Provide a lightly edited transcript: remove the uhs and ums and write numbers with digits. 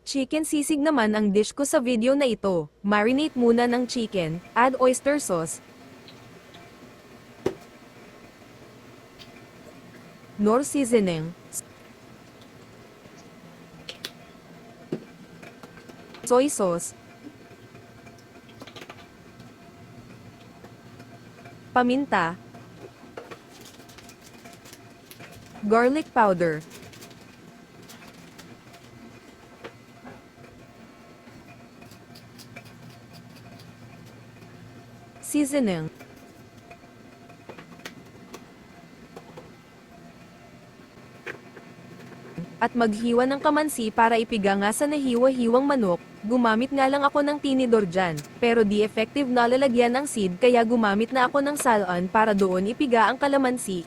Chicken sisig naman ang dish ko sa video na ito. Marinate muna ng chicken, add oyster sauce, nor seasoning, soy sauce, paminta, garlic powder, seasoning, at maghiwa ng kamansi para ipiga nga sa nahiwa-hiwang manok. Gumamit nga lang ako ng tinidor dyan, pero di effective na lalagyan ng seed kaya gumamit na ako ng salon para doon ipiga ang kalamansi.